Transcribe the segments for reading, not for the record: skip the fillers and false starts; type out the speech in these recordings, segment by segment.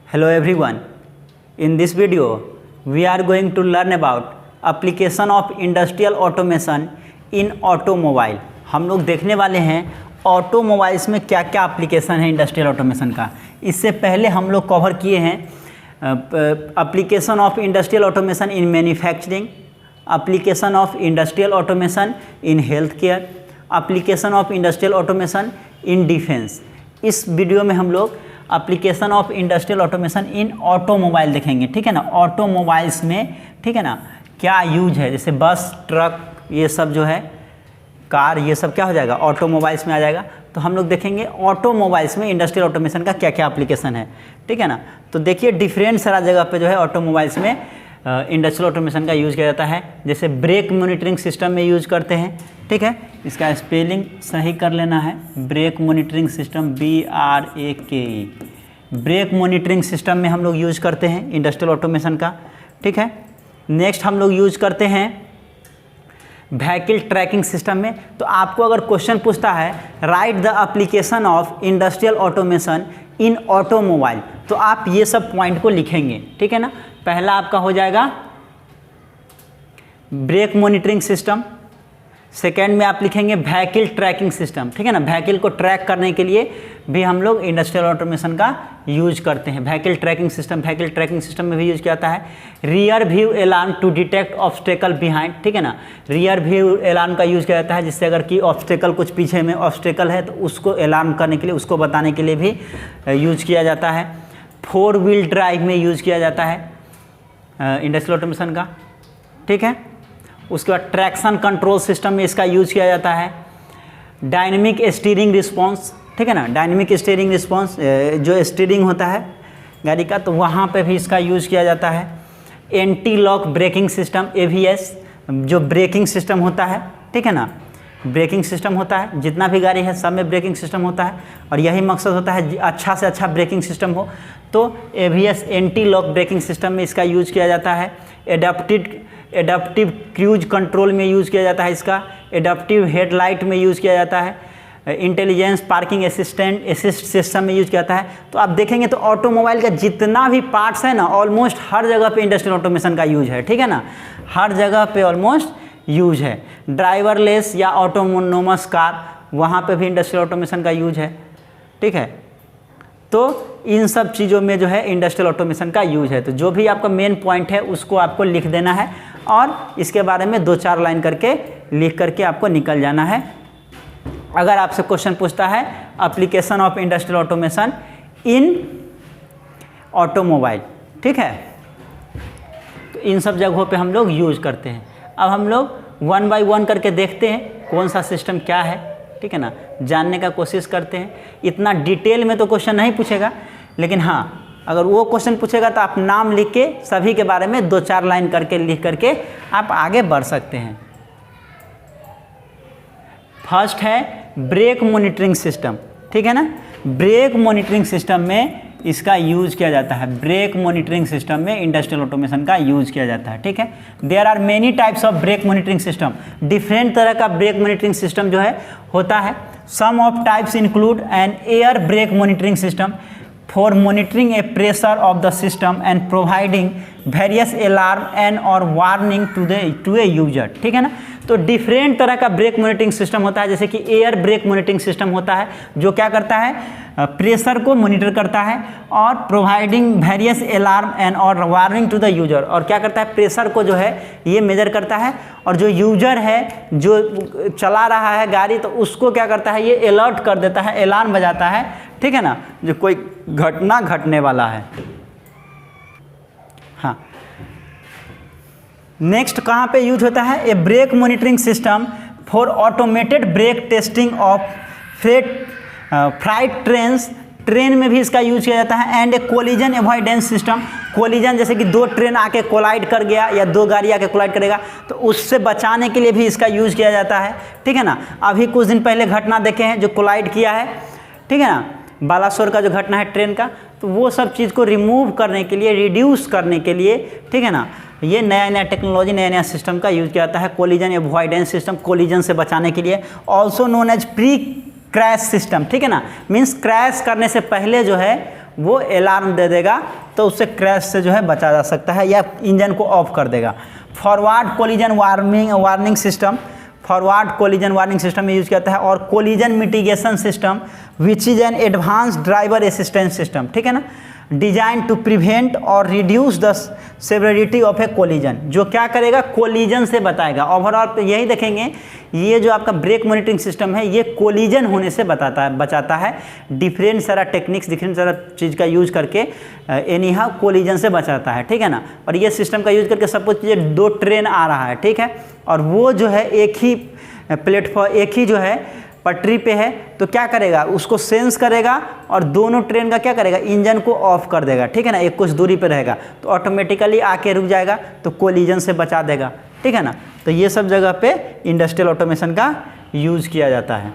Hello everyone. In this video, we are going to learn about application of industrial automation in automobile. हम लोग देखने वाले हैं automobiles में क्या क्या एप्लीकेशन है इंडस्ट्रियल ऑटोमेशन का। इससे पहले हम लोग कवर किए हैं application of industrial automation in manufacturing, application of industrial automation in health care, application of industrial automation in defence. इस वीडियो में हम लोग application of industrial automation in automobile देखेंगे, ठीक है ना। ऑटोमोबाइल्स में, ठीक है ना, क्या यूज है, जैसे बस, ट्रक, ये सब जो है, कार, ये सब क्या हो जाएगा, ऑटोमोबाइल्स में आ जाएगा। तो हम लोग देखेंगे ऑटोमोबाइल्स में इंडस्ट्रियल ऑटोमेशन का क्या क्या एप्लीकेशन है, ठीक है ना। तो देखिए डिफरेंट सारा जगह पे जो है ऑटोमोबाइल्स में इंडस्ट्रियल ऑटोमेशन का यूज़ किया जाता है। जैसे ब्रेक मॉनिटरिंग सिस्टम में यूज़ करते हैं, ठीक है। इसका स्पेलिंग सही कर लेना है, brake monitoring system, BRAKE। Brake monitoring system में हम लोग यूज़ करते हैं इंडस्ट्रियल ऑटोमेशन का, ठीक है। नेक्स्ट हम लोग यूज़ करते हैं व्हीकल ट्रैकिंग सिस्टम में। तो आपको अगर क्वेश्चन पूछता है right the application of industrial automation in automobile, तो आप ये सब पॉइंट को लिखेंगे, ठीक है ना। पहला आपका हो जाएगा ब्रेक मॉनिटरिंग सिस्टम, सेकेंड में आप लिखेंगे व्हीकल ट्रैकिंग सिस्टम, ठीक है ना। व्हीकल को ट्रैक करने के लिए भी हम लोग इंडस्ट्रियल ऑटोमेशन का यूज करते हैं। व्हीकल ट्रैकिंग सिस्टम में भी यूज किया जाता है। Rear view alarm to detect obstacle behind, ठीक है ना। रियर व्यू अलार्म का यूज किया जाता है, जिससे अगर कि ऑब्स्टेकल कुछ पीछे में ऑब्स्टेकल है तो उसको अलार्म करने के लिए, उसको बताने के लिए भी यूज किया जाता है। 4 व्हील ड्राइव में यूज किया जाता है इंडस्ट्रियल ऑटोमेशन का, ठीक है। उसके बाद ट्रैक्शन कंट्रोल सिस्टम में इसका यूज किया जाता है। डायनेमिक स्टीयरिंग रिस्पॉन्स, ठीक है ना। डायनेमिक स्टीयरिंग रिस्पॉन्स, जो स्टीयरिंग होता है गाड़ी का, तो वहाँ पे भी इसका यूज किया जाता है। Anti lock braking system, ABS, जो ब्रेकिंग सिस्टम होता है, ठीक है ना। ब्रेकिंग सिस्टम होता है, जितना भी गाड़ी है सब में ब्रेकिंग सिस्टम होता है, और यही मकसद होता है अच्छा से अच्छा ब्रेकिंग सिस्टम हो। तो ABS anti lock braking system में इसका यूज किया जाता है। एडाप्टिव क्रूज कंट्रोल में यूज़ किया जाता है इसका। एडाप्टिव हेडलाइट में यूज़ किया जाता है। इंटेलिजेंस पार्किंग असिस्ट सिस्टम में यूज़ किया जाता है। तो आप देखेंगे तो ऑटोमोबाइल का जितना भी पार्ट्स है ना, ऑलमोस्ट हर जगह पे इंडस्ट्रियल ऑटोमेशन का यूज है, ठीक है ना। हर जगह पे ऑलमोस्ट यूज है। ड्राइवरलेस या ऑटोनोमस कार, वहाँ पे भी इंडस्ट्रियल ऑटोमेशन का यूज है, ठीक है। तो इन सब चीज़ों में जो है इंडस्ट्रियल ऑटोमेशन का यूज है। तो जो भी आपका मेन पॉइंट है उसको आपको लिख देना है, और इसके बारे में 2-4 लाइन करके लिख करके आपको निकल जाना है। अगर आपसे क्वेश्चन पूछता है application of industrial automation in automobile, ठीक है, तो इन सब जगहों पे हम लोग यूज करते हैं। अब हम लोग 1 बाय 1 करके देखते हैं कौन सा सिस्टम क्या है, ठीक है ना, जानने का कोशिश करते हैं। इतना डिटेल में तो क्वेश्चन नहीं पूछेगा, लेकिन हाँ, अगर वो क्वेश्चन पूछेगा तो आप नाम लिख के सभी के बारे में 2-4 लाइन करके लिख करके आप आगे बढ़ सकते हैं। फर्स्ट है ब्रेक मॉनिटरिंग सिस्टम, ठीक है ना। ब्रेक मॉनिटरिंग सिस्टम में इसका यूज किया जाता है। ब्रेक मॉनिटरिंग सिस्टम में इंडस्ट्रियल ऑटोमेशन का यूज किया जाता है, ठीक है। There are many types of brake monitoring system. Different तरह का ब्रेक मॉनिटरिंग सिस्टम जो है होता है। Some of types include an air brake monitoring system for monitoring a pressure of the system and providing various alarm and or warning to a user, ठीक है ना। तो डिफरेंट तरह का ब्रेक मॉनिटरिंग सिस्टम होता है। जैसे कि एयर ब्रेक मॉनिटरिंग सिस्टम होता है, जो क्या करता है, प्रेशर को मॉनिटर करता है, और प्रोवाइडिंग वेरियस अलार्म एंड और वार्निंग टू द यूजर, और क्या करता है, प्रेशर को जो है ये मेजर करता है, और जो यूजर है जो चला रहा है गाड़ी, तो उसको क्या करता है, ये अलर्ट कर देता है, अलार्म बजाता है, ठीक है ना, जो कोई घटना घटने वाला है। हाँ, नेक्स्ट कहाँ पे यूज होता है, a brake monitoring system for automated brake testing of freight trains. Train में भी इसका यूज किया जाता है। And a collision avoidance system, collision जैसे कि 2 ट्रेन आके कोलाइड कर गया या 2 गाड़ी आके कोलाइड करेगा, तो उससे बचाने के लिए भी इसका यूज किया जाता है, ठीक है ना। अभी कुछ दिन पहले घटना देखे हैं जो कोलाइड किया है, ठीक है ना, बालासोर का जो घटना है ट्रेन का, तो वो सब चीज़ को रिमूव करने के लिए, रिड्यूस करने के लिए, ठीक है ना, ये नया नया टेक्नोलॉजी, नया नया सिस्टम का यूज किया जाता है। कोलिजन अवॉइडेंस सिस्टम, कोलिजन से बचाने के लिए। Also known as pre crash system, ठीक है ना, मीन्स क्रैश करने से पहले जो है वो अलार्म दे देगा, तो उससे क्रैश से जो है बचा जा सकता है या इंजन को ऑफ कर देगा। Forward collision warning system, forward collision warning system में यूज किया जाता है। और collision mitigation system which is an advance driver assistance system, ठीक है ना, डिजाइन टू प्रिवेंट और reduce the severity of A collision, जो क्या करेगा, कोलिजन से बताएगा। ओवरऑल तो यही देखेंगे, ये जो आपका ब्रेक मॉनिटरिंग सिस्टम है ये कोलिजन होने से बचाता है। डिफरेंट सारा टेक्निक्स, डिफरेंट सारा चीज़ का यूज करके एनी हाउ कोलिजन से बचाता है, ठीक है ना। और ये सिस्टम का यूज करके सपोज ये 2 ट्रेन आ रहा है, ठीक है, और वो जो है एक ही प्लेटफॉर्म, एक ही जो है पटरी पे है, तो क्या करेगा, उसको सेंस करेगा और दोनों ट्रेन का क्या करेगा, इंजन को ऑफ कर देगा, ठीक है ना। एक कुछ दूरी पे रहेगा तो ऑटोमेटिकली आके रुक जाएगा, तो कोलिजन से बचा देगा, ठीक है ना। तो ये सब जगह पे इंडस्ट्रियल ऑटोमेशन का यूज़ किया जाता है,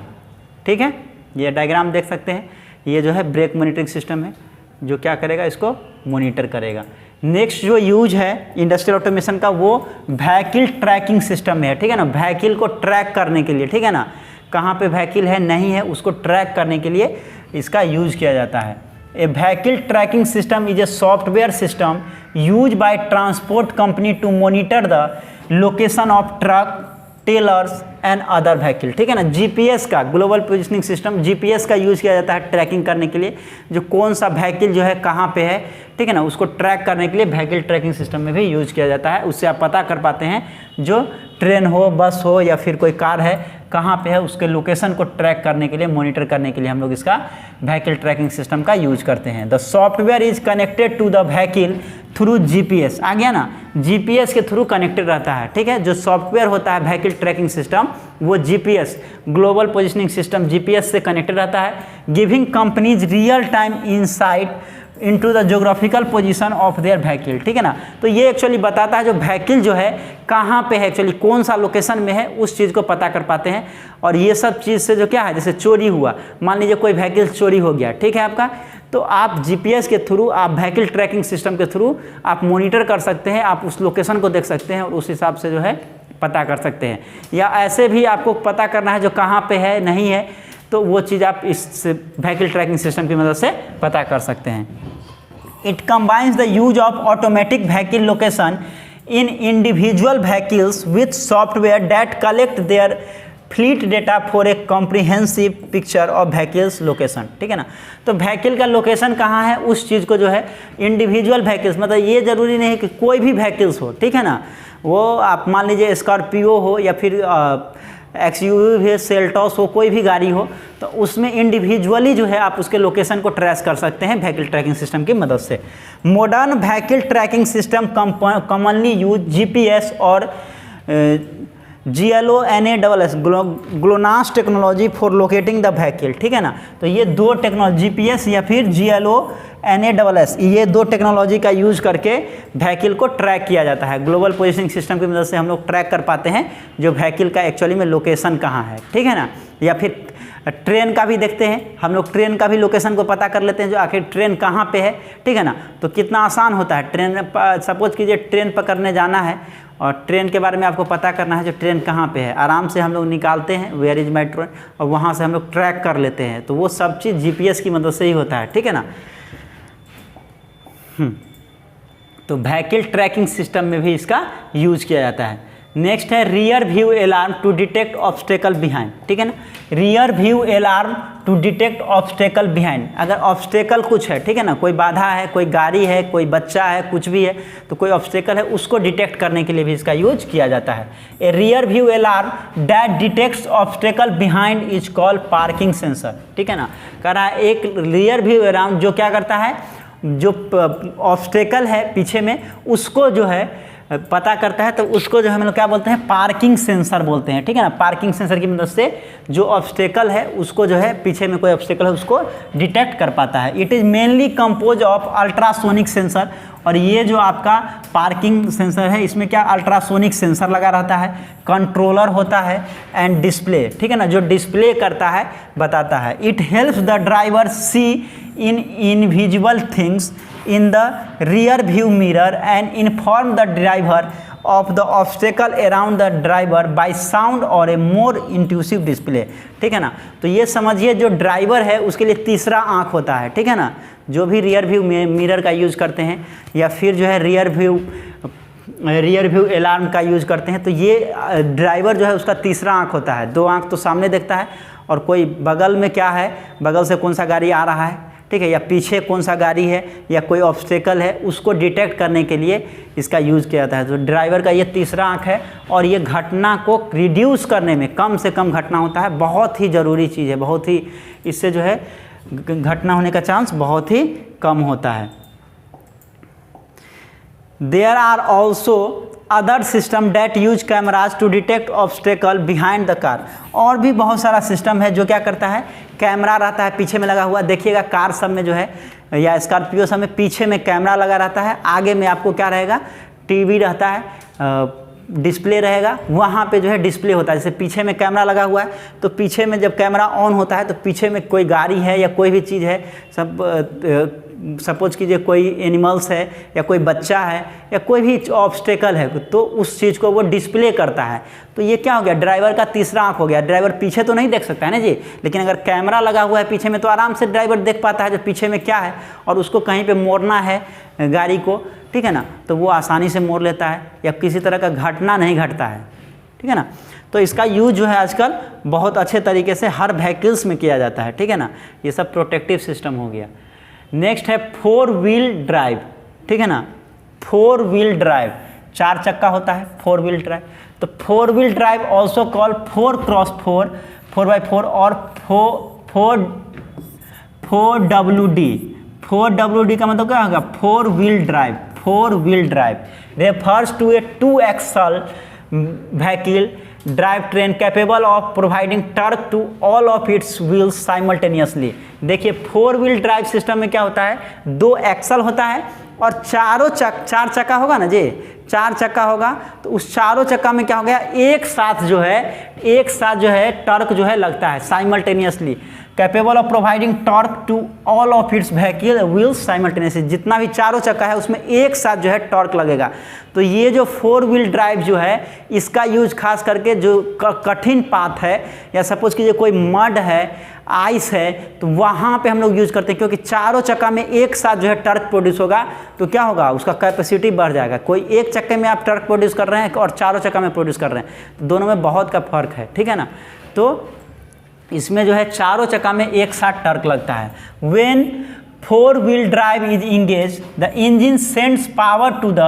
ठीक है। ये डायग्राम देख सकते हैं, ये जो है ब्रेक मॉनिटरिंग सिस्टम है जो क्या करेगा, इसको मॉनिटर करेगा। नेक्स्ट जो यूज है इंडस्ट्रियल ऑटोमेशन का वो व्हीकल ट्रैकिंग सिस्टम में है, ठीक है ना। व्हीकल को ट्रैक करने के लिए, ठीक है ना, कहाँ पे व्हीकल है नहीं है उसको ट्रैक करने के लिए इसका यूज किया जाता है। A vehicle tracking system is a software system use by transport company to monitor the location of truck, trailers and other vehicle, ठीक है ना। जीपीएस का, ग्लोबल पोजिशनिंग सिस्टम, जीपीएस का यूज़ किया जाता है ट्रैकिंग करने के लिए, जो कौन सा व्हीकल जो है कहाँ पे है, ठीक है ना, उसको ट्रैक करने के लिए व्हीकल ट्रैकिंग सिस्टम में भी यूज किया जाता है। उससे आप पता कर पाते हैं जो ट्रेन हो, बस हो या फिर कोई कार है कहाँ पे है, उसके लोकेशन को ट्रैक करने के लिए, मॉनिटर करने के लिए हम लोग इसका व्हीकल ट्रैकिंग सिस्टम का यूज करते हैं। The software is connected to the vehicle through GPS, आ गया ना, जीपीएस के थ्रू कनेक्टेड रहता है, ठीक है। जो सॉफ्टवेयर होता है व्हीकल ट्रैकिंग सिस्टम वो GPS, global positioning system, GPS से कनेक्टेड रहता है, giving companies real time insight into the geographical position of their vehicle, ठीक है ना। तो ये एक्चुअली बताता है जो व्हीकल जो है कहाँ पे है, एक्चुअली कौन सा लोकेशन में है, उस चीज़ को पता कर पाते हैं। और ये सब चीज़ से जो क्या है, जैसे चोरी हुआ, मान लीजिए कोई व्हीकल चोरी हो गया, ठीक है आपका, तो आप जीपीएस के थ्रू, आप व्हीकल ट्रैकिंग सिस्टम के थ्रू आप मॉनिटर कर सकते हैं, आप उस लोकेशन को देख सकते हैं और उस हिसाब से जो है पता कर सकते हैं। या ऐसे भी आपको पता करना है जो कहाँ पे है नहीं है, तो वो चीज़ आप इस व्हीकल ट्रैकिंग सिस्टम की मदद से पता कर सकते हैं। It combines the use of automatic vehicle location in individual vehicles with software that collect their fleet data for a comprehensive picture of vehicles location, ठीक है ना। तो व्हीकल का लोकेशन कहाँ है उस चीज़ को जो है इंडिविजुअल व्हीकल्स, मतलब ये ज़रूरी नहीं है कि कोई भी व्हीकल्स हो, ठीक है ना, वो आप मान लीजिए स्कॉर्पियो हो या फिर एक्सयूवी है, सेल्टॉस हो, कोई भी गाड़ी हो, तो उसमें इंडिविजुअली जो है आप उसके लोकेशन को ट्रेस कर सकते हैं व्हीकल ट्रैकिंग सिस्टम की मदद से। Modern vehicle tracking system commonly use GPS और GLONASS GLONASS technology for locating the vehicle, ठीक है ना। तो ये दो टेक्नोलॉजी, जीपीएस या फिर GLONASS, ये दो टेक्नोलॉजी का यूज करके व्हीकल को ट्रैक किया जाता है। ग्लोबल पोजिशनिंग सिस्टम की मदद से हम लोग ट्रैक कर पाते हैं जो व्हीकल का एक्चुअली में लोकेशन कहाँ है, ठीक है ना। या फिर ट्रेन का भी देखते हैं हम लोग, ट्रेन का भी लोकेशन को पता कर लेते हैं जो आखिर ट्रेन कहाँ पे है, ठीक है ना। तो कितना आसान होता है, ट्रेन सपोज कीजिए ट्रेन पकड़ने जाना है और ट्रेन के बारे में आपको पता करना है जो ट्रेन कहाँ पे है, आराम से हम लोग निकालते हैं वेयर इज माई ट्रेन और वहाँ से हम लोग ट्रैक कर लेते हैं। तो वो सब चीज़ जीपीएस की मदद से ही होता है, ठीक है ना। तो व्हीकल ट्रैकिंग सिस्टम में भी इसका यूज किया जाता है। नेक्स्ट है rear view alarm to detect obstacle behind, ठीक है ना। Rear view alarm to detect obstacle behind, अगर ऑब्स्टेकल कुछ है, ठीक है ना, कोई बाधा है, कोई गाड़ी है, कोई बच्चा है, कुछ भी है, तो कोई ऑब्स्टेकल है उसको डिटेक्ट करने के लिए भी इसका यूज किया जाता है। A rear view alarm that detects obstacle behind is called parking sensor, ठीक है ना। कह रहा है एक रियर व्यू अलार्म जो क्या करता है, जो ऑब्स्टेकल है पीछे में उसको जो है पता करता है, तो उसको जो है हम लोग क्या बोलते हैं, पार्किंग सेंसर बोलते हैं, ठीक है ना। पार्किंग सेंसर की मदद से जो ऑब्स्टेकल है उसको जो है, पीछे में कोई ऑब्स्टेकल है उसको डिटेक्ट कर पाता है। It is mainly compose of ultrasonic sensor, और ये जो आपका पार्किंग सेंसर है इसमें क्या अल्ट्रासोनिक सेंसर लगा रहता है, कंट्रोलर होता है एंड डिस्प्ले, ठीक है ना, जो डिस्प्ले करता है बताता है। It helps the driver see in invisible things in the rear view mirror and inform the driver of the obstacle around the driver by sound or a more intuitive display, ठीक है ना। तो ये समझिए जो ड्राइवर है उसके लिए तीसरा आंख होता है, ठीक है ना। जो भी रियर व्यू मिरर का यूज़ करते हैं या फिर जो है रियर व्यू अलार्म का यूज़ करते हैं, तो ये ड्राइवर जो है उसका तीसरा आँख होता है। 2 आँख तो सामने देखता है और कोई बगल में क्या है, बगल से कौन सा गाड़ी आ रहा है, ठीक है, या पीछे कौन सा गाड़ी है या कोई ऑब्स्टेकल है, उसको डिटेक्ट करने के लिए इसका यूज़ किया जाता है। तो ड्राइवर का ये तीसरा आँख है और ये घटना को रिड्यूस करने में, कम से कम घटना होता है, बहुत ही ज़रूरी चीज़ है, बहुत ही, इससे जो है घटना होने का चांस बहुत ही कम होता है। There are also other system that use cameras to detect obstacle behind the car. और भी बहुत सारा सिस्टम है जो क्या करता है, कैमरा रहता है पीछे में लगा हुआ, देखिएगा कार सब में जो है या स्कॉर्पियो सब में पीछे में कैमरा लगा रहता है, आगे में आपको क्या रहेगा, टीवी रहता है, डिस्प्ले रहेगा, वहाँ पे जो है डिस्प्ले होता है। जैसे पीछे में कैमरा लगा हुआ है तो पीछे में जब कैमरा ऑन होता है तो पीछे में कोई गाड़ी है या कोई भी चीज़ है, सब सपोज कीजिए कोई एनिमल्स है या कोई बच्चा है या कोई भी ऑब्स्टेकल है, तो उस चीज़ को वो डिस्प्ले करता है। तो ये क्या हो गया, ड्राइवर का तीसरा आँख हो गया। ड्राइवर पीछे तो नहीं देख सकता है ना जी, लेकिन अगर कैमरा लगा हुआ है पीछे में तो आराम से ड्राइवर देख पाता है जो पीछे में क्या है, और उसको कहीं पे मोड़ना है गाड़ी को, ठीक है ना, तो वो आसानी से मोड़ लेता है या किसी तरह का घटना नहीं घटता है, ठीक है ना। तो इसका यूज जो है आजकल बहुत अच्छे तरीके से हर व्हीकल्स में किया जाता है, ठीक है ना। ये सब प्रोटेक्टिव सिस्टम हो गया। नेक्स्ट है 4 व्हील ड्राइव, ठीक है ना। 4 व्हील ड्राइव, 4 चक्का होता है 4 व्हील ड्राइव। तो 4 wheel drive also call 4x4, 4x4 और 4WD। 4WD का मतलब क्या होगा, 4 wheel drive. 4 wheel drive refers to a 2 axle vehicle drive train capable of providing torque to all of its wheels simultaneously. देखिए 4 wheel drive system में क्या होता है, 2 एक्सल होता है और 4 चक्का होगा ना जी, 4 चक्का होगा, तो उस चारों चक्का में क्या हो गया, एक साथ जो है टर्क जो है लगता है simultaneously. Capable of providing torque to all of its vehicle wheels simultaneously. जितना भी चारों चक्का है उसमें एक साथ जो है टॉर्क लगेगा। तो ये जो 4 व्हील ड्राइव जो है इसका यूज खास करके जो कठिन पाथ है या सपोज कीजिए कोई मड है, आइस है, तो वहाँ पे हम लोग यूज करते हैं, क्योंकि चारों चक्का में एक साथ जो है टर्क प्रोड्यूस होगा तो क्या होगा, उसका कैपेसिटी बढ़ जाएगा। कोई एक चक्के में आप टर्क प्रोड्यूस कर रहे हैं और चारों चक्का में प्रोड्यूस कर रहे हैं, तो दोनों में बहुत का फर्क है, ठीक है ना। तो इसमें जो है चारों चक्का में एक साथ टर्क लगता है। When 4 wheel drive is engage the engine sends power to the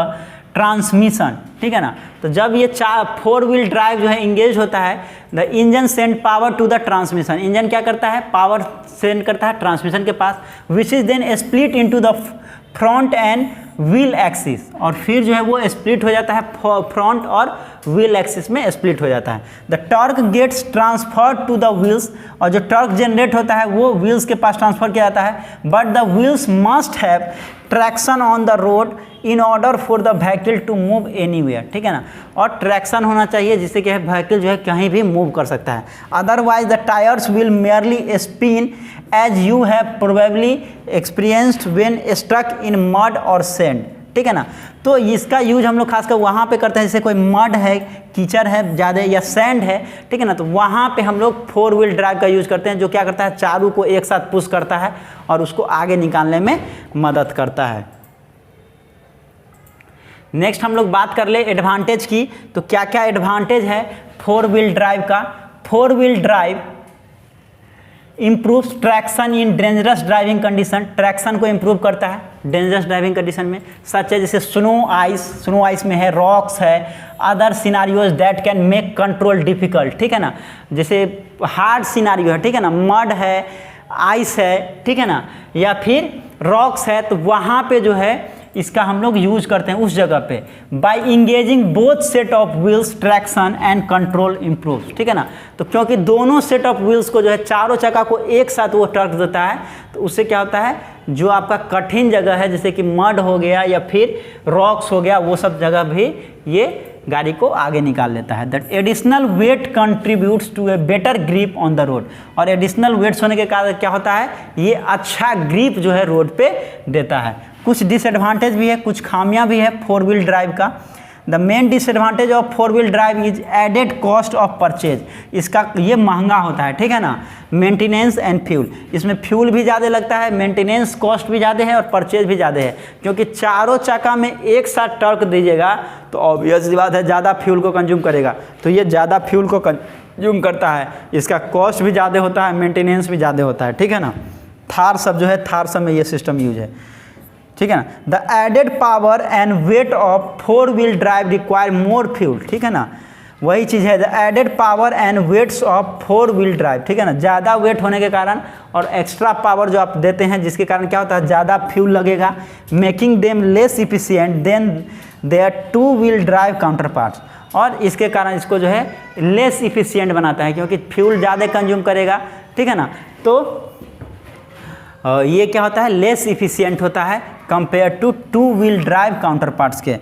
transmission, ठीक है ना। तो जब ये 4 व्हील ड्राइव जो है इंगेज होता है, the engine send power to the transmission. Engine क्या करता है, पावर सेंड करता है ट्रांसमिशन के पास, which is then split into the front end wheel axis. और फिर जो है वो स्प्लिट हो जाता है फ्रंट और व्हील एक्सिस में स्प्लिट हो जाता है। The torque gets transferred to the wheels, और जो टॉर्क जनरेट होता है वो व्हील्स के पास ट्रांसफर किया जाता है। But the wheels must have traction on the road in order for the vehicle to move anywhere, ठीक है ना। और ट्रैक्शन होना चाहिए जिससे कि व्हीकल जो है कहीं भी मूव कर सकता है। Otherwise the tyres will merely spin as you have probably experienced when stuck in mud और सैंड, ठीक है ना। तो इसका यूज हम लोग खासकर वहाँ पे करते हैं जैसे कोई मड है, कीचड़ है ज़्यादा या सैंड है, ठीक है ना, तो वहाँ पे हम लोग 4 व्हील ड्राइव का यूज करते हैं, जो क्या करता है, चारों को एक साथ पुश करता है और उसको आगे निकालने में मदद करता है। नेक्स्ट हम लोग बात कर ले एडवांटेज की। तो क्या क्या एडवांटेज है 4 व्हील ड्राइव का। 4 व्हील ड्राइव इम्प्रूव्स ट्रैक्शन इन डेंजरस ड्राइविंग कंडीशन। ट्रैक्शन को इम्प्रूव करता है डेंजरस ड्राइविंग कंडीशन में, सच है जैसे स्नो आइस में है, रॉक्स है, other scenarios that can make control difficult, ठीक है ना। जैसे हार्ड सिनारियो है, ठीक है ना, मड है, आइस है, ठीक है ना, या फिर रॉक्स है, तो वहाँ पे जो है इसका हम लोग यूज करते हैं उस जगह पे। By engaging both set of wheels traction and control improve, ठीक है ना। तो क्योंकि दोनों सेट ऑफ व्हील्स को जो है चारों चक्का को एक साथ वो टर्क देता है, तो उससे क्या होता है, जो आपका कठिन जगह है जैसे कि मड हो गया या फिर रॉक्स हो गया, वो सब जगह भी ये गाड़ी को आगे निकाल लेता है। That additional weight contributes to a better grip on the road. और एडिशनल वेट्स होने के कारण क्या होता है, ये अच्छा ग्रिप जो है रोड पे देता है। कुछ डिसएडवांटेज भी है, कुछ खामियां भी है 4 व्हील ड्राइव का। The main disadvantage of 4 wheel drive is added cost of purchase, इसका ये महंगा होता है, ठीक है ना, मेंटेनेंस एंड फ्यूल, इसमें फ्यूल भी ज़्यादा लगता है, मेंटेनेंस कॉस्ट भी ज़्यादा है और परचेज भी ज़्यादा है, क्योंकि चारों चक्का में एक साथ टॉर्क दीजिएगा तो ऑब्वियस बात है ज़्यादा फ्यूल को कंज्यूम करेगा, तो ये ज़्यादा फ्यूल को कंज्यूम करता है, इसका कॉस्ट भी ज़्यादा होता है, मेंटेनेंस भी ज़्यादा होता है, ठीक है ना। थार सब जो है, थार सब में ये सिस्टम यूज है, ठीक है ना। The added power and weight of 4 wheel drive require more fuel, ठीक है ना, वही चीज़ है, the added power and weights of 4 wheel drive, ठीक है ना, ज़्यादा वेट होने के कारण और एक्स्ट्रा पावर जो आप देते हैं जिसके कारण क्या होता है, ज़्यादा फ्यूल लगेगा, making them less efficient than their 2 wheel drive counterparts, और इसके कारण इसको जो है लेस इफिशिएंट बनाता है, क्योंकि फ्यूल ज़्यादा कंज्यूम करेगा, ठीक है ना, तो ये क्या होता है, लेस इफिशिएंट होता है compare to 2 wheel drive counterparts के,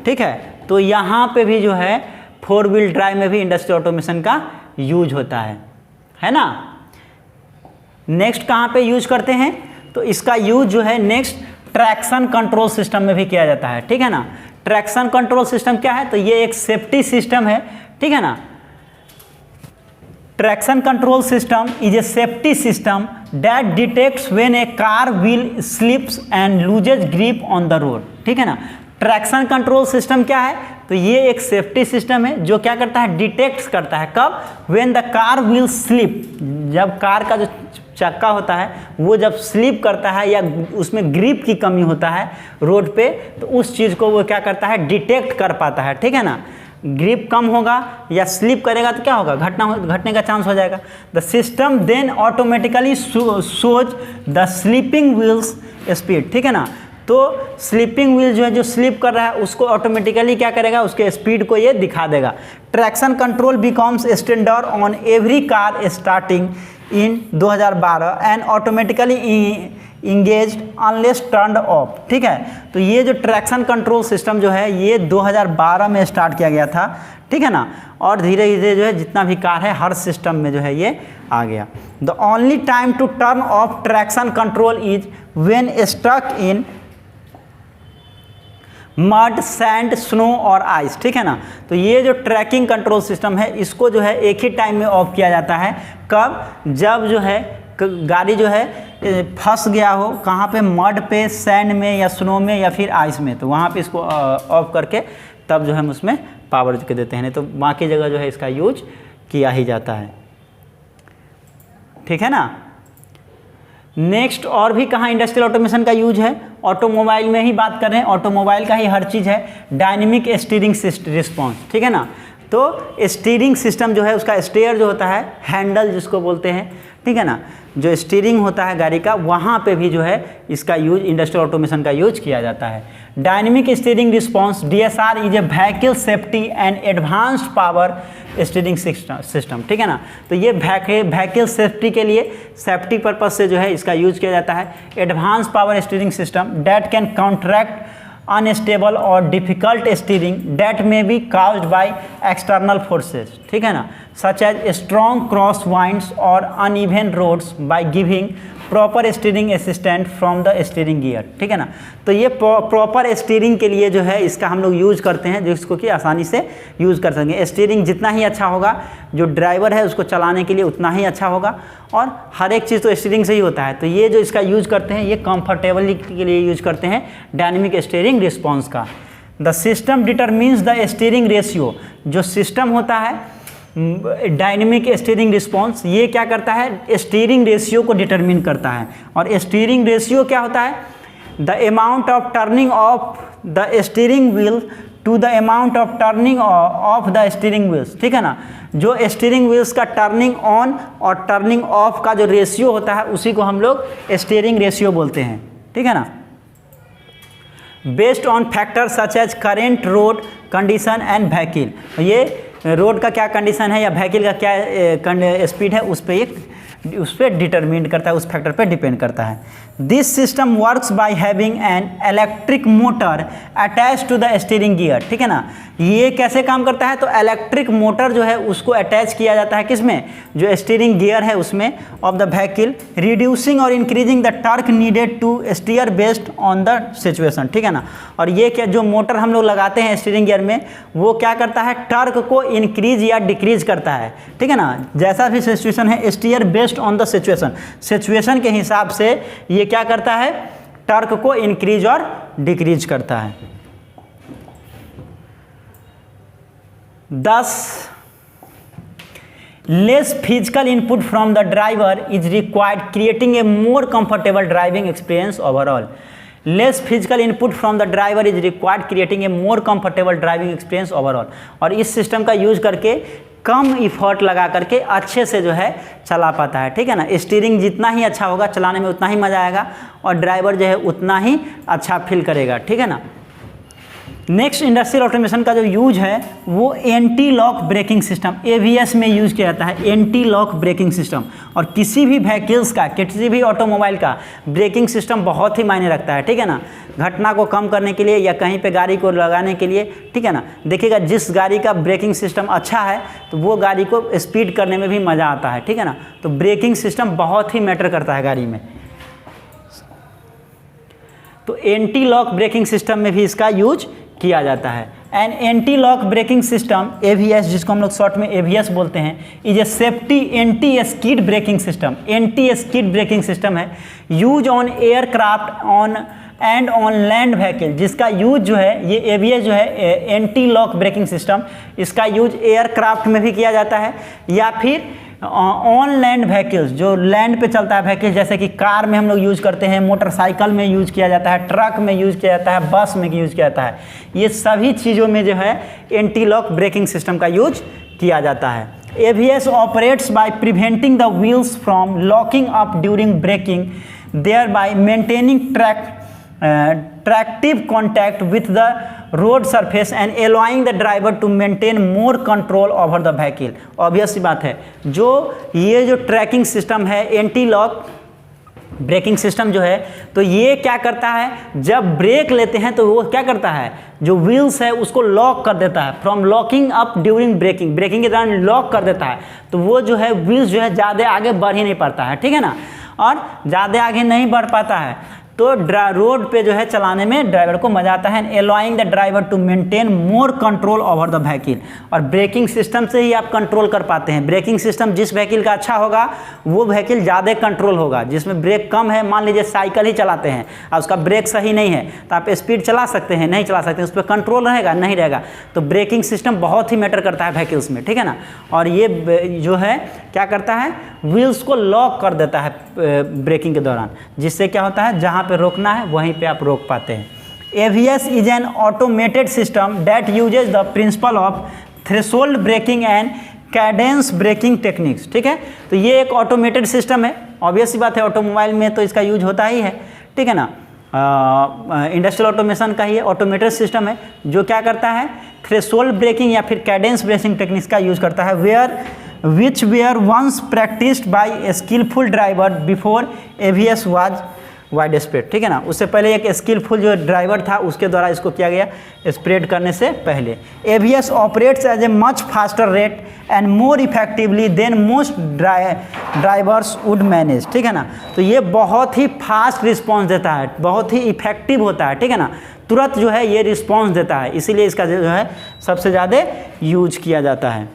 ठीक है। तो यहाँ पे भी जो है 4 व्हील ड्राइव में भी इंडस्ट्रियल ऑटोमेशन का यूज होता है ना। नेक्स्ट कहाँ पे यूज करते हैं, तो इसका यूज जो है नेक्स्ट ट्रैक्शन कंट्रोल सिस्टम में भी किया जाता है, ठीक है ना। ट्रैक्शन कंट्रोल सिस्टम क्या है, तो ये एक सेफ्टी सिस्टम है, ठीक है ना। Traction control system is a safety system that detects when A car wheel slips and loses grip on the road, ठीक है ना। ट्रैक्शन कंट्रोल सिस्टम क्या है, तो ये एक सेफ्टी सिस्टम है जो क्या करता है, डिटेक्ट करता है, कब, when the car wheel slip, जब कार का जो चक्का होता है वो जब स्लिप करता है या उसमें ग्रिप की कमी होता है रोड पे, तो उस चीज़ को वो क्या करता है, डिटेक्ट कर पाता है, ठीक है ना। ग्रिप कम होगा या स्लिप करेगा तो क्या होगा, घटने का चांस हो जाएगा। The system then automatically shows the slipping wheels speed, ठीक है ना। तो स्लीपिंग व्हील जो है, जो स्लिप कर रहा है उसको ऑटोमेटिकली क्या करेगा, उसके स्पीड को ये दिखा देगा। Traction control becomes standard on every car starting in 2012 and automatically engage unless turned of, ठीक है। तो ये जो ट्रैक्शन कंट्रोल सिस्टम जो है ये 2012 में स्टार्ट किया गया था, ठीक है ना, और धीरे धीरे जो है जितना भी कार है हर सिस्टम में जो है ये आ गया। The only time to turn off traction control is when stuck in mud, sand, snow और आइस, ठीक है ना। तो ये जो ट्रैकिंग कंट्रोल सिस्टम है इसको जो है एक ही टाइम में ऑफ किया जाता है, कब, जब जो है गाड़ी जो है फंस गया हो कहाँ पे, मड पे, सैंड में या स्नो में या फिर आइस में, तो वहाँ पे इसको ऑफ करके तब जो है हम उसमें पावर के देते हैं, नहीं तो बाकी जगह जो है इसका यूज किया ही जाता है, ठीक है ना। नेक्स्ट और भी कहाँ इंडस्ट्रियल ऑटोमेशन का यूज है, ऑटोमोबाइल में ही बात कर रहे हैं, ऑटोमोबाइल का ही हर चीज़ है। डायनेमिक स्टीयरिंग रिस्पॉन्स, ठीक है ना। तो स्टीयरिंग सिस्टम जो है उसका स्टेयर जो होता है, हैंडल जिसको बोलते हैं, ठीक है ना, जो स्टीयरिंग होता है गाड़ी का, वहाँ पे भी जो है इसका यूज, इंडस्ट्रियल ऑटोमेशन का यूज किया जाता है। Dynamic steering response DSR is a vehicle safety and advanced power steering system, ठीक है ना। तो ये व्हीकल सेफ्टी के लिए, सेफ्टी पर्पज से जो है इसका यूज किया जाता है। Advance power steering system that can counteract unstable और difficult steering that may be caused by external forces, ठीक है ना, such as strong cross winds और uneven roads by giving proper steering assistant from the steering gear, ठीक है ना। तो ये प्रॉपर स्टीयरिंग के लिए जो है इसका हम लोग यूज करते हैं, जिसको कि आसानी से यूज कर सकेंगे। स्टीयरिंग जितना ही अच्छा होगा, जो ड्राइवर है उसको चलाने के लिए उतना ही अच्छा होगा, और हर एक चीज़ तो स्टीयरिंग से ही होता है। तो ये जो इसका यूज करते हैं ये कंफर्टेबिलिटी के लिए यूज करते हैं डायनेमिक स्टीयरिंग रिस्पॉन्स का। The system determines the steering ratio, जो सिस्टम होता है डायनेमिक स्टीयरिंग रिस्पॉन्स, ये क्या करता है, स्टीयरिंग रेशियो को डिटरमिन करता है। और स्टीयरिंग रेशियो क्या होता है, the amount of turning of the steering wheel to the amount of turning of the steering wheels, ठीक है ना। जो स्टीयरिंग व्हील्स का टर्निंग ऑन और टर्निंग ऑफ का जो रेशियो होता है उसी को हम लोग स्टीयरिंग रेशियो बोलते हैं, ठीक है ना। Based on factor such as current road condition and vehicle, ये रोड का क्या कंडीशन है या व्हीकल का क्या स्पीड है उस पर ये उस पर डिटरमिन करता है, उस फैक्टर पर डिपेंड करता है। This system works by having an electric motor attach to the steering gear, ठीक है ना। ये कैसे काम करता है, तो इलेक्ट्रिक मोटर जो है उसको अटैच किया जाता है किसमें, जो स्टीयरिंग गियर है उसमें ऑफ द व्हीकल, रिड्यूसिंग और increasing the torque needed to steer based on the situation, ठीक है ना। और ये क्या जो मोटर हम लोग लगाते हैं स्टीयरिंग गियर में, वो क्या करता है, टॉर्क को इंक्रीज या डिक्रीज करता है, ठीक है ना। जैसा भी सिचुएशन है, steer based on the situation के हिसाब से ये क्या करता है, टॉर्क को इंक्रीज और डिक्रीज करता है। 10 less physical input from the driver is required creating a more comfortable driving experience overall. Less physical input from the driver is required creating a more comfortable driving experience overall. और इस system का use करके कम effort लगा करके अच्छे से जो है चला पाता है, ठीक है ना। स्टीयरिंग जितना ही अच्छा होगा चलाने में उतना ही मज़ा आएगा और ड्राइवर जो है उतना ही अच्छा फील करेगा, ठीक है ना। नेक्स्ट इंडस्ट्रियल ऑटोमेशन का जो यूज है वो anti lock braking system ABS में यूज किया जाता है, एंटी लॉक ब्रेकिंग सिस्टम। और किसी भी व्हीकल्स का, किसी भी ऑटोमोबाइल का ब्रेकिंग सिस्टम बहुत ही मायने रखता है, ठीक है ना। घटना को कम करने के लिए या कहीं पे गाड़ी को लगाने के लिए, ठीक है ना। देखिएगा जिस गाड़ी का ब्रेकिंग सिस्टम अच्छा है तो वो गाड़ी को स्पीड करने में भी मज़ा आता है, ठीक है ना। तो ब्रेकिंग सिस्टम बहुत ही मैटर करता है गाड़ी में। तो एंटी लॉक ब्रेकिंग सिस्टम में भी इसका यूज किया जाता है। An anti lock braking system ABS, जिसको हम लोग शॉर्ट में ABS बोलते हैं, is a safety anti skid braking system. Anti skid braking system है use on aircraft on and on land vehicle, जिसका यूज जो है ये ABS जो है एंटी लॉक ब्रेकिंग सिस्टम, इसका यूज एयरक्राफ्ट में भी किया जाता है या फिर ऑन लैंड व्हीकल्स, जो लैंड पे चलता है व्हीकल, जैसे कि कार में हम लोग यूज करते हैं, मोटरसाइकिल में यूज किया जाता है, ट्रक में यूज किया जाता है, बस में यूज किया जाता है। ये सभी चीज़ों में जो है एंटी लॉक ब्रेकिंग सिस्टम का यूज किया जाता है। ABS operates by preventing the wheels from locking up during braking, thereby maintaining tractive contact with the road surface and allowing the driver to maintain more control over the vehicle. Obvious सी बात है, जो ये जो tracking system है, anti lock braking system जो है, तो ये क्या करता है, जब ब्रेक लेते हैं तो वो क्या करता है, जो व्हील्स है उसको लॉक कर देता है, from locking up during braking, braking के दौरान लॉक कर देता है। तो वो जो है व्हील्स जो है ज़्यादा आगे बढ़ ही नहीं पाता है, ठीक है ना। और ज़्यादा आगे नहीं बढ़ पाता है तो रोड पे जो है चलाने में ड्राइवर को मजा आता है। allowing the driver to maintain more control over the vehicle. और ब्रेकिंग सिस्टम से ही आप कंट्रोल कर पाते हैं। ब्रेकिंग सिस्टम जिस व्हीकल का अच्छा होगा वो व्हीकल ज़्यादा कंट्रोल होगा। जिसमें ब्रेक कम है, मान लीजिए साइकिल ही चलाते हैं और उसका ब्रेक सही नहीं है तो आप स्पीड चला सकते हैं, नहीं चला सकते, उस पर कंट्रोल रहेगा नहीं रहेगा। तो ब्रेकिंग सिस्टम बहुत ही मैटर करता है व्हीकल्स में, ठीक है ना। और ये जो है क्या करता है, व्हील्स को लॉक कर देता है ब्रेकिंग के दौरान, जिससे क्या होता है, जहाँ पे रोकना है वहीं पे आप रोक पाते हैं। ABS is an automated system that uses the principle of threshold braking and cadence braking techniques, ठीक है। तो ये एक ऑटोमेटेड सिस्टम है, ऑब्वियस सी बात है, ऑटोमोबाइल में तो इसका यूज होता ही है, ठीक है ना। इंडस्ट्रियल ऑटोमेशन का ही ऑटोमेटेड सिस्टम है जो क्या करता है, थ्रेशोल्ड ब्रेकिंग या फिर कैडेंस ब्रेकिंग टेक्निक्स का यूज करता है, which were once practiced by a skillful driver before ABS was widespread, ठीक है ना। उससे पहले एक स्किलफुल जो ड्राइवर था उसके द्वारा इसको किया गया, स्प्रेड करने से पहले। ABS operates as a much faster rate and more effectively than most drivers would manage, ठीक है ना। तो ये बहुत ही फास्ट रिस्पॉन्स देता है, बहुत ही इफेक्टिव होता है, ठीक है ना। तुरंत जो है ये रिस्पॉन्स देता है, इसीलिए इसका जो है सबसे ज़्यादा यूज किया जाता है।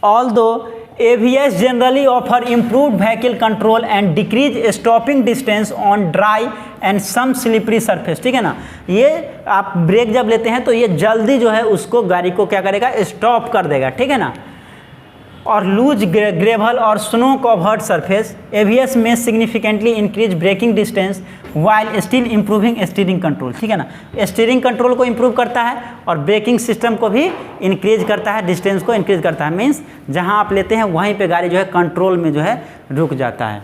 Although ABS generally offer improved vehicle control and decrease stopping distance on dry and some slippery surface, ठीक है ना। ये आप ब्रेक जब लेते हैं तो ये जल्दी जो है उसको गाड़ी को क्या करेगा, स्टॉप कर देगा, ठीक है ना। और लूज ग्रेवल और स्नो कवर्ड सरफेस ABS में significantly increase braking distance while still improving steering control, ठीक है ना। स्टीयरिंग कंट्रोल को इम्प्रूव करता है और ब्रेकिंग सिस्टम को भी इंक्रीज करता है, डिस्टेंस को इंक्रीज करता है। मीन्स जहां आप लेते हैं वहीं पे गाड़ी जो है कंट्रोल में जो है रुक जाता है,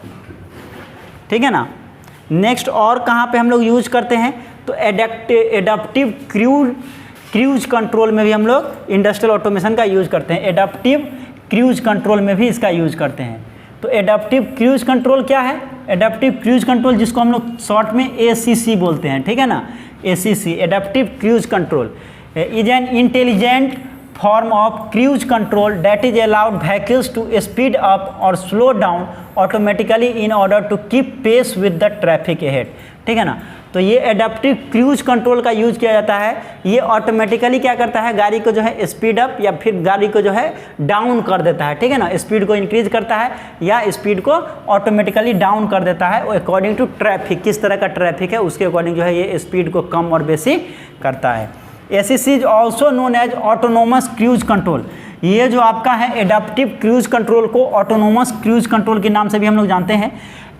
ठीक है ना। नेक्स्ट और कहाँ पे हम लोग यूज करते हैं, तो एडाप्टिव क्रूज कंट्रोल में भी हम लोग इंडस्ट्रियल ऑटोमेशन का यूज करते हैं। एडाप्टिव क्रूज कंट्रोल में भी इसका यूज करते हैं। तो एडाप्टिव क्रूज कंट्रोल क्या है? एडाप्टिव क्रूज कंट्रोल जिसको हम लोग शॉर्ट में ACC बोलते हैं, ठीक है ना, ACC adaptive cruise control is an intelligent form of cruise control that is allowed vehicles to speed up or slow down automatically in order to keep pace with the traffic ahead, ठीक है ना। तो ये adaptive cruise control का use किया जाता है। ये ऑटोमेटिकली क्या करता है, गाड़ी को जो है स्पीड अप या फिर गाड़ी को जो है डाउन कर देता है, ठीक है ना, स्पीड को इंक्रीज करता है या स्पीड को ऑटोमेटिकली डाउन कर देता है अकॉर्डिंग टू ट्रैफिक, किस तरह का ट्रैफिक है उसके अकॉर्डिंग जो है ये स्पीड को कम और बेसी करता है। ACC is also known as autonomous cruise control. ये जो आपका है एडाप्टिव क्रूज कंट्रोल को ऑटोनोमस क्रूज कंट्रोल के नाम से भी हम लोग जानते हैं।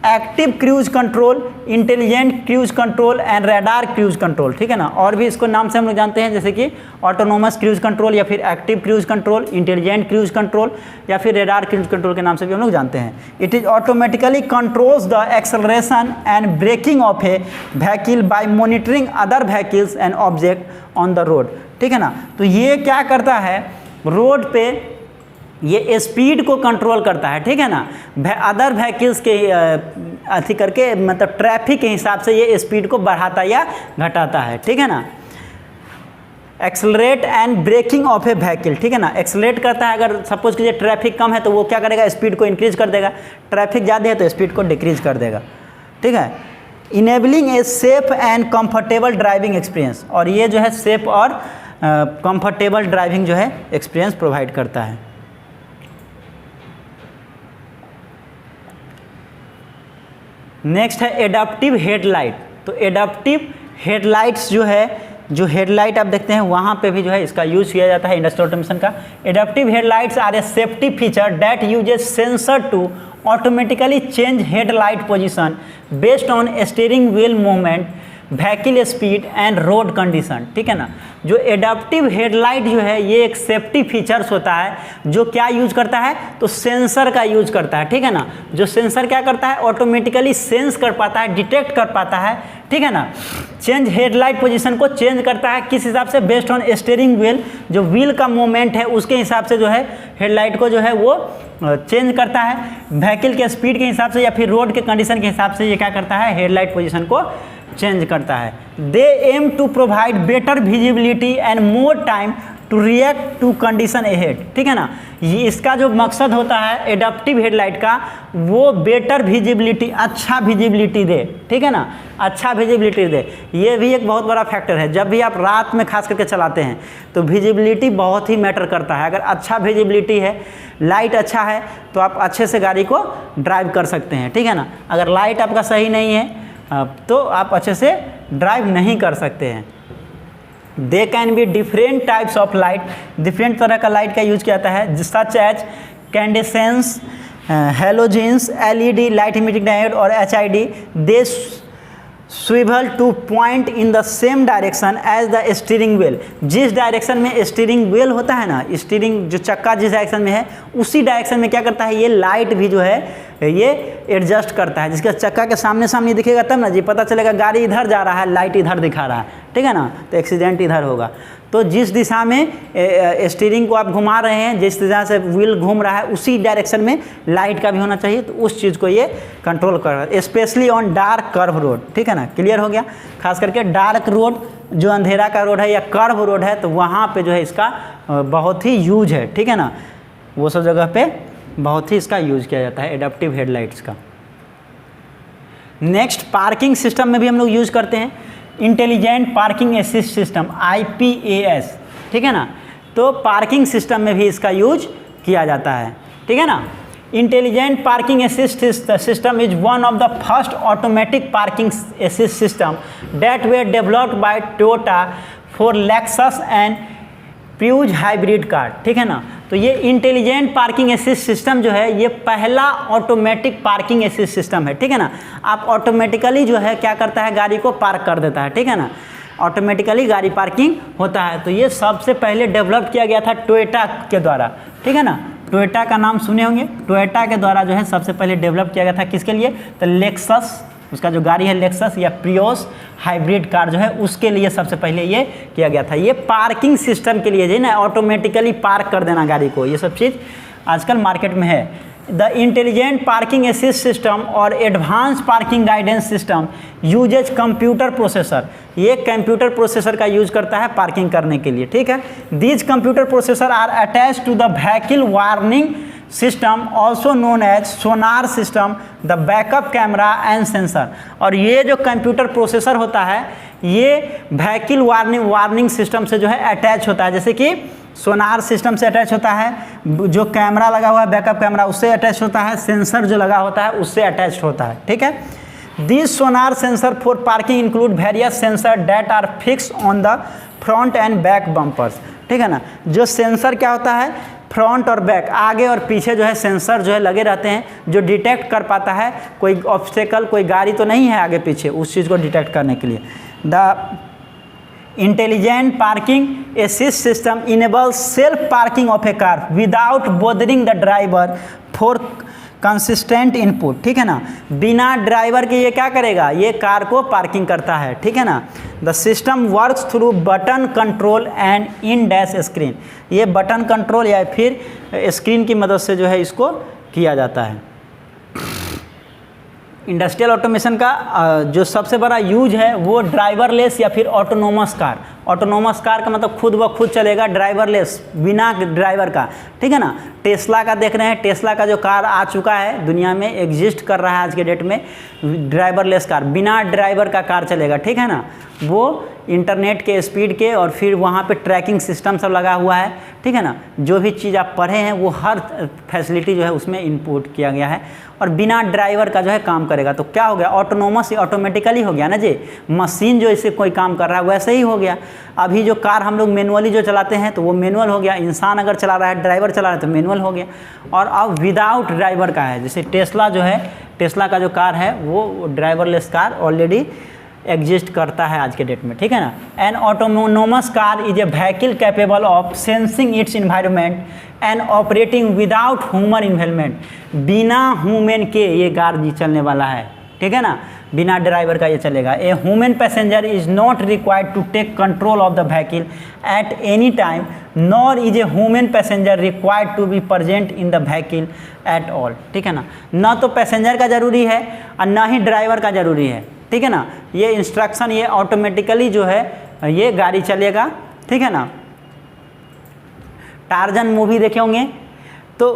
Active cruise control, intelligent cruise control and radar cruise control, ठीक है ना, और भी इसको नाम से हम लोग जानते हैं जैसे कि ऑटोनोमस क्रूज कंट्रोल या फिर active cruise control, intelligent cruise control या फिर रडार क्रूज कंट्रोल के नाम से भी हम लोग जानते हैं। It is automatically controls the acceleration and braking of a vehicle by monitoring other vehicles and object on the road, ठीक है ना। तो ये क्या करता है, रोड पे ये स्पीड को कंट्रोल करता है, ठीक है ना, अदर व्हीकल्स के अथी करके मतलब ट्रैफिक के हिसाब से ये स्पीड को बढ़ाता या घटाता है, ठीक है ना। Accelerate and braking of a vehicle, ठीक है ना, एक्सेलरेट करता है, अगर सपोज कीजिए ट्रैफिक कम है तो वो क्या करेगा, स्पीड को इंक्रीज कर देगा, ट्रैफिक ज़्यादा है तो स्पीड को डिक्रीज कर देगा, ठीक है। Enabling a safe and comfortable driving experience, और ये जो है सेफ और कंफर्टेबल ड्राइविंग जो है एक्सपीरियंस प्रोवाइड करता है। नेक्स्ट है एडाप्टिव हेडलाइट। तो एडाप्टिव हेडलाइट्स जो है, जो हेडलाइट आप देखते हैं वहाँ पे भी जो है इसका यूज किया जाता है इंडस्ट्रियल ऑटोमेशन का। Adaptive headlights are a safety feature that uses sensor to automatically change headlight position based on steering wheel movement, vehicle speed and road condition, ठीक है ना। जो एडाप्टिव हेडलाइट जो है ये एक सेफ्टी फीचर्स होता है जो क्या यूज करता है, तो सेंसर का यूज करता है, ठीक है ना। जो सेंसर क्या करता है, ऑटोमेटिकली सेंस कर पाता है, डिटेक्ट कर पाता है, ठीक है ना। चेंज हेडलाइट पोजीशन को चेंज करता है किस हिसाब से, बेस्ड ऑन स्टीयरिंग व्हील, जो व्हील का मूवमेंट है उसके हिसाब से जो है हेडलाइट को जो है वो चेंज करता है। व्हीकल के स्पीड के हिसाब से या फिर रोड के कंडीशन के हिसाब से ये क्या करता है, हेडलाइट पोजीशन को चेंज करता है। They aim to provide better visibility and more time to react to condition ahead, ठीक है ना। ये इसका जो मकसद होता है एडाप्टिव हेडलाइट का, वो बेटर विजिबिलिटी, अच्छा विजिबिलिटी दे, ठीक है ना, अच्छा विजिबिलिटी दे। ये भी एक बहुत बड़ा फैक्टर है, जब भी आप रात में खास करके चलाते हैं तो विजिबिलिटी बहुत ही मैटर करता है। अगर अच्छा विजिबिलिटी है, लाइट अच्छा है तो आप अच्छे से गाड़ी को ड्राइव कर सकते हैं, ठीक है ना। अगर लाइट आपका सही नहीं है तो आप अच्छे से ड्राइव नहीं कर सकते हैं। They can be different types of light, different तरह का लाइट का यूज किया जाता है, such as candescence, halogens, LED, light emitting diode और HID। They swivel to point in the same direction as the steering wheel. जिस direction में steering wheel होता है ना, स्टीयरिंग जो चक्का जिस डायरेक्शन में है उसी डायरेक्शन में क्या करता है, ये लाइट भी जो है ये एडजस्ट करता है। जिसका चक्का के सामने सामने दिखेगा तब ना जी पता चलेगा गाड़ी इधर जा रहा है, लाइट इधर दिखा रहा है, ठीक है ना, तो एक्सीडेंट इधर होगा। तो जिस दिशा में स्टीयरिंग को आप घुमा रहे हैं, जिस दिशा से व्हील घूम रहा है उसी डायरेक्शन में लाइट का भी होना चाहिए, तो उस चीज़ को ये कंट्रोल कर रहा है, specially on dark curve road, ठीक है ना। क्लियर हो गया। खास करके डार्क रोड, जो अंधेरा का रोड है या कर्व रोड है, तो वहाँ पे जो है इसका बहुत ही यूज है, ठीक है ना, वो सब जगह पे बहुत ही इसका यूज किया जाता है एडाप्टिव हेडलाइट्स का। नेक्स्ट पार्किंग सिस्टम में भी हम लोग यूज करते हैं intelligent parking assist system, IPAS, ठीक है ना। तो पार्किंग सिस्टम में भी इसका यूज किया जाता है, ठीक है ना। Intelligent parking assist system is one of the first automatic parking assist system that were developed by Toyota for Lexus and Prius hybrid car, ठीक है ना। तो ये इंटेलिजेंट पार्किंग असिस्ट सिस्टम जो है ये पहला ऑटोमेटिक पार्किंग असिस्ट सिस्टम है, ठीक है ना। आप ऑटोमेटिकली जो है क्या करता है, गाड़ी को पार्क कर देता है, ठीक है ना, ऑटोमेटिकली गाड़ी पार्किंग होता है। तो ये सबसे पहले डेवलप किया गया था टोयोटा के द्वारा, ठीक है ना। टोयोटा का नाम सुने होंगे, टोयोटा के द्वारा जो है सबसे पहले डेवलप किया गया था, किसके लिए, तो लेक्सस, उसका जो गाड़ी है लेक्सस या प्रियोस हाइब्रिड कार जो है उसके लिए सबसे पहले ये किया गया था। ये पार्किंग सिस्टम के लिए जो है ना, ऑटोमेटिकली पार्क कर देना गाड़ी को, ये सब चीज़ आजकल मार्केट में है। The intelligent parking assist system और advance parking guidance system uses computer processor, ये कंप्यूटर प्रोसेसर का यूज करता है पार्किंग करने के लिए, ठीक है। These computer processor are attach to the vehicle warning system also known as sonar system, the backup camera and sensor. और ये जो कंप्यूटर प्रोसेसर होता है ये व्हीकल वार्निंग सिस्टम से जो है अटैच होता है, जैसे कि सोनार सिस्टम से अटैच होता है, जो कैमरा लगा हुआ है बैकअप कैमरा उससे अटैच होता है, सेंसर जो लगा होता है उससे अटैच होता है, ठीक है। This sonar sensor for parking include various sensor that are fix on the front and back bumpers, ठीक है ना। जो सेंसर क्या होता है, फ्रंट और बैक, आगे और पीछे जो है सेंसर जो है लगे रहते हैं, जो डिटेक्ट कर पाता है कोई ऑब्स्टेकल, कोई गाड़ी तो नहीं है आगे पीछे, उस चीज़ को डिटेक्ट करने के लिए। The intelligent parking assist system enables self parking of A car without bothering the driver for consistent input, ठीक है ना। बिना ड्राइवर के ये क्या करेगा, ये कार को पार्किंग करता है, ठीक है ना। The system works through button control and in dash screen, ये बटन कंट्रोल या फिर स्क्रीन की मदद से जो है इसको किया जाता है। इंडस्ट्रियल ऑटोमेशन का जो सबसे बड़ा यूज है वो ड्राइवरलेस या फिर ऑटोनोमस कार। ऑटोनोमस कार का मतलब खुद ब खुद चलेगा, ड्राइवरलेस बिना ड्राइवर का, ठीक है ना। टेस्ला का देख रहे हैं, टेस्ला का जो कार आ चुका है दुनिया में, एग्जिस्ट कर रहा है आज के डेट में, ड्राइवरलेस कार, बिना ड्राइवर का कार चलेगा, ठीक है ना। वो इंटरनेट के स्पीड के और फिर वहाँ पे ट्रैकिंग सिस्टम सब लगा हुआ है, ठीक है ना। जो भी चीज़ आप पढ़े हैं वो हर फैसिलिटी जो है उसमें इनपुट किया गया है और बिना ड्राइवर का जो है काम करेगा। तो क्या हो गया, ऑटोनोमस ऑटोमेटिकली हो गया ना जी, मशीन जो इसे कोई काम कर रहा है वैसे ही हो गया। अभी जो कार हम लोग मैनुअली जो चलाते हैं तो वो मैनुअल हो गया, इंसान अगर चला रहा है, ड्राइवर चला रहा है तो मैनुअल हो गया। और अब विदाउट ड्राइवर का है, जैसे टेस्ला जो है, टेस्ला का जो कार है वो ड्राइवरलेस कार ऑलरेडी एग्जिस्ट करता है आज के डेट में, ठीक है ना। N autonomous car is a vehicle capable of sensing it's environment and operating without human involvement, बिना ह्यूमन के ये कार जी चलने वाला है, ठीक है ना, बिना ड्राइवर का ये चलेगा। A human passenger is not required to take control of the vehicle at any time, nor is a human passenger required to be present in the vehicle at all, ठीक है ना। ना तो पैसेंजर का जरूरी है और ना ही ड्राइवर का जरूरी है, ठीक है ना। ये इंस्ट्रक्शन ये ऑटोमेटिकली जो है ये गाड़ी चलेगा, ठीक है ना। टार्जन मूवी देखे होंगे तो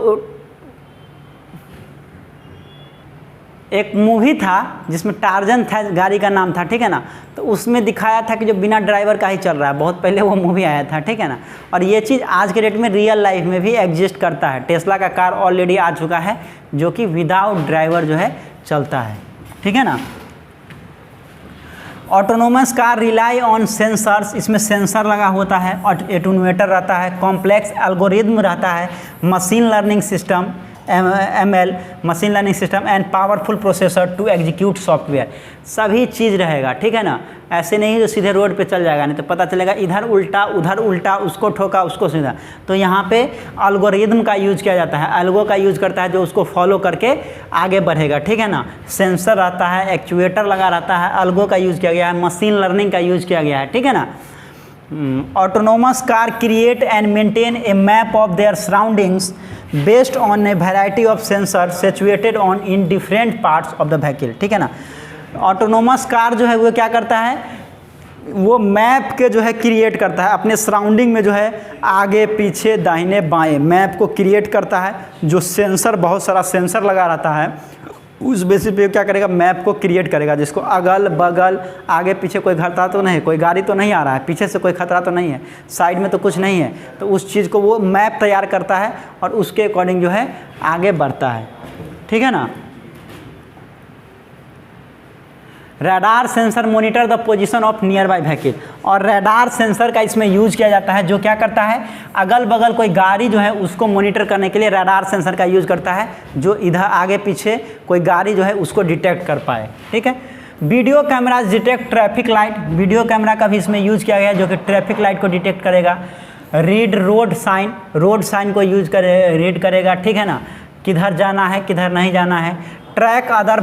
एक मूवी था जिसमें टार्जन था, गाड़ी का नाम था, ठीक है ना। तो उसमें दिखाया था कि जो बिना ड्राइवर का ही चल रहा है, बहुत पहले वो मूवी आया था, ठीक है ना। और ये चीज़ आज के डेट में रियल लाइफ में भी एग्जिस्ट करता है। टेस्ला का कार ऑलरेडी आ चुका है जो कि विदाउट ड्राइवर जो है चलता है, ठीक है ना। Autonomous car rely on sensors, इसमें सेंसर लगा होता है और एटून्यूएटर रहता है, कॉम्प्लेक्स एल्गोरिदम रहता है, machine learning system ML machine learning system and powerful processor to execute software, सभी चीज़ रहेगा, ठीक है ना। ऐसे नहीं जो सीधे रोड पे चल जाएगा, नहीं तो पता चलेगा इधर उल्टा उधर उल्टा, उसको ठोका उसको सीधा। तो यहाँ पे एल्गोरिदम का यूज किया जाता है, एल्गो का यूज करता है जो उसको फॉलो करके आगे बढ़ेगा, ठीक है ना। सेंसर रहता है, एक्चुएटर लगा रहता है, एल्गो का यूज किया गया है, मशीन लर्निंग का यूज किया गया है, ठीक है ना। Autonomous car create and maintain a map of their surroundings based on a variety of sensors situated on in different parts of the vehicle, ठीक है ना। ऑटोनोमस कार जो है वो क्या करता है, वो मैप के जो है क्रिएट करता है अपने सराउंडिंग में, जो है आगे पीछे दाहिने बाएं मैप को क्रिएट करता है। जो सेंसर, बहुत सारा सेंसर लगा रहता है, उस बेसिस पे क्या करेगा, मैप को क्रिएट करेगा, जिसको अगल बगल आगे पीछे कोई खतरा तो नहीं, कोई गाड़ी तो नहीं आ रहा है, पीछे से कोई खतरा तो नहीं है, साइड में तो कुछ नहीं है, तो उस चीज़ को वो मैप तैयार करता है और उसके अकॉर्डिंग जो है आगे बढ़ता है, ठीक है ना। Radar sensor monitor the position of near by vehicle, और रडार सेंसर का इसमें यूज किया जाता है, जो क्या करता है अगल बगल कोई गाड़ी जो है उसको मॉनिटर करने के लिए रडार सेंसर का यूज करता है, जो इधर आगे पीछे कोई गाड़ी जो है उसको डिटेक्ट कर पाए, ठीक है। Video camera detect traffic light, video camera का भी इसमें यूज किया गया है जो कि ट्रैफिक लाइट को डिटेक्ट करेगा। Read road sign, road sign को यूज करे रीड करेगा, ठीक है ना, किधर जाना है किधर नहीं जाना है। ट्रैक अदर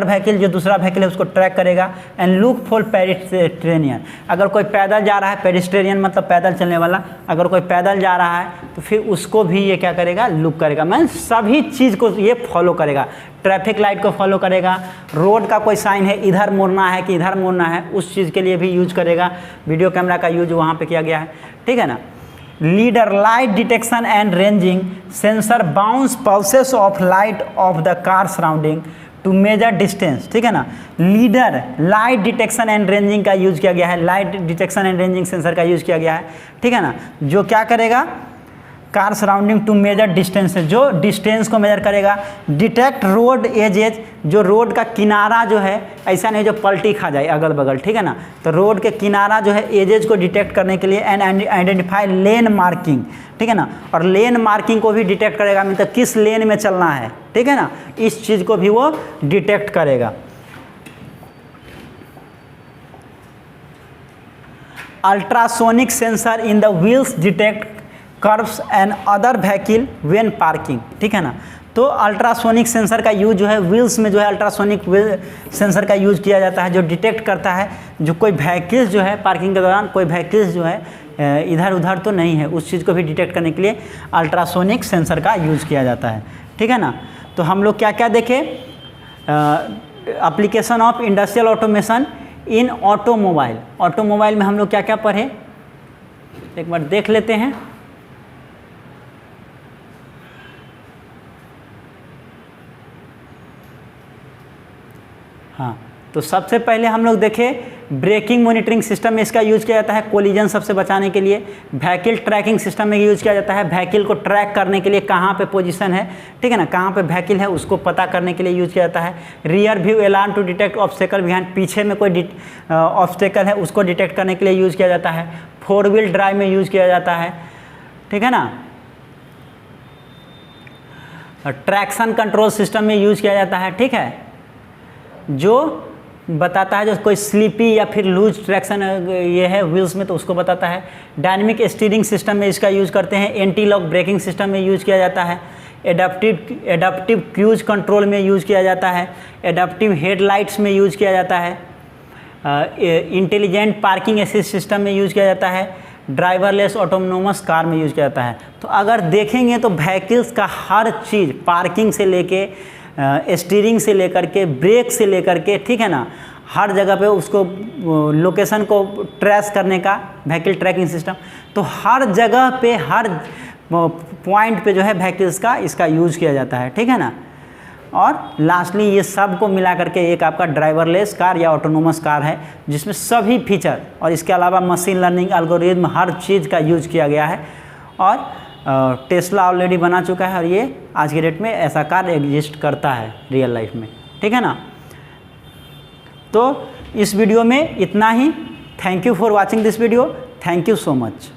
व्हीकल जो दूसरा व्हीकल है उसको ट्रैक करेगा। एंड लुक फॉर पेडिस्ट्रेनियन, अगर कोई पैदल जा रहा है, पेडिस्ट्रेनियन मतलब पैदल चलने वाला, अगर कोई पैदल जा रहा है तो फिर उसको भी ये क्या करेगा, लुक करेगा। मैं सभी चीज़ को ये फॉलो करेगा, ट्रैफिक लाइट को फॉलो करेगा, रोड का कोई साइन है इधर मुड़ना है कि इधर मुड़ना है उस चीज़ के लिए भी यूज करेगा। वीडियो कैमरा का यूज वहाँ पे किया गया है, ठीक है ना। Lidar light detection and ranging sensor bounce pulses of light off the car surrounding to measure distance, ठीक है ना। Lidar light detection and ranging का यूज किया गया है, light detection and ranging sensor का यूज किया गया है, ठीक है ना। जो क्या करेगा, car surrounding to measure distance है, जो डिस्टेंस को मेजर करेगा। डिटेक्ट रोड एजेज, जो रोड का किनारा जो है, ऐसा नहीं जो पलटी खा जाए अगल बगल, ठीक है ना। तो रोड के किनारा जो है एजेज को डिटेक्ट करने के लिए। एंड आइडेंटिफाई लेन मार्किंग, ठीक है ना। और लेन मार्किंग को भी डिटेक्ट करेगा, मतलब किस लेन में चलना है, ठीक है ना, इस चीज़ को भी वो डिटेक्ट करेगा। Ultrasonic sensor in the wheels detect curves and other vehicle when parking, ठीक है ना। तो अल्ट्रासोनिक सेंसर का यूज जो है व्हील्स में जो है अल्ट्रासोनिक सेंसर का यूज किया जाता है, जो डिटेक्ट करता है जो कोई व्हीकल्स जो है पार्किंग के दौरान कोई व्हीकल्स जो है इधर उधर तो नहीं है, उस चीज़ को भी डिटेक्ट करने के लिए अल्ट्रासोनिक सेंसर का यूज किया जाता है, ठीक है ना। तो हम लोग क्या क्या देखे, application of industrial automation in automobile. Automobile में हम लोग क्या क्या पढ़े, एक बार देख लेते हैं। हाँ, तो सबसे पहले हम लोग देखे ब्रेकिंग मॉनिटरिंग सिस्टम में इसका यूज़ किया जाता है कोलिजन सबसे बचाने के लिए। व्हीकल ट्रैकिंग सिस्टम में यूज़ किया जाता है व्हीकल को ट्रैक करने के लिए, कहाँ पे पोजीशन है, ठीक है ना, कहाँ पे व्हीकल है उसको पता करने के लिए यूज़ किया जाता है। Rear view alarm to detect obstacle behind, पीछे में कोई ऑब्स्टेकल है उसको डिटेक्ट करने के लिए यूज़ किया जाता है। 4 व्हील ड्राइव में यूज़ किया जाता है, ठीक है ना। ट्रैक्शन कंट्रोल सिस्टम में यूज़ किया जाता है, ठीक है, जो बताता है जो कोई स्लीपी या फिर लूज ट्रैक्शन ये है व्हील्स में तो उसको बताता है। डायनेमिक स्टीयरिंग सिस्टम में इसका यूज़ करते हैं। एंटी लॉक ब्रेकिंग सिस्टम में यूज़ किया जाता है। एडाप्टिव क्रूज कंट्रोल में यूज़ किया जाता है। एडाप्टिव हेडलाइट्स में यूज़ किया जाता है। इंटेलिजेंट पार्किंग असिस्ट सिस्टम में यूज़ किया जाता है। ड्राइवरलेस ऑटोनोमस कार में यूज़ किया जाता है। तो अगर देखेंगे तो व्हीकल्स का हर चीज़, पार्किंग से लेके स्टीयरिंग से लेकर के ब्रेक से लेकर के, ठीक है ना, हर जगह पे उसको लोकेशन को ट्रेस करने का व्हीकल ट्रैकिंग सिस्टम। तो हर जगह पे हर पॉइंट पे जो है व्हीकल्स का इसका यूज़ किया जाता है, ठीक है ना। और लास्टली ये सब को मिला करके एक आपका ड्राइवरलेस कार या ऑटोनोमस कार है जिसमें सभी फीचर और इसके अलावा मशीन लर्निंग एल्गोरिथम हर चीज़ का यूज़ किया गया है। और टेस्ला ऑलरेडी बना चुका है और ये आज के डेट में ऐसा कार एग्जिस्ट करता है रियल लाइफ में, ठीक है ना। तो इस वीडियो में इतना ही। Thank you for watching this video. Thank you so much.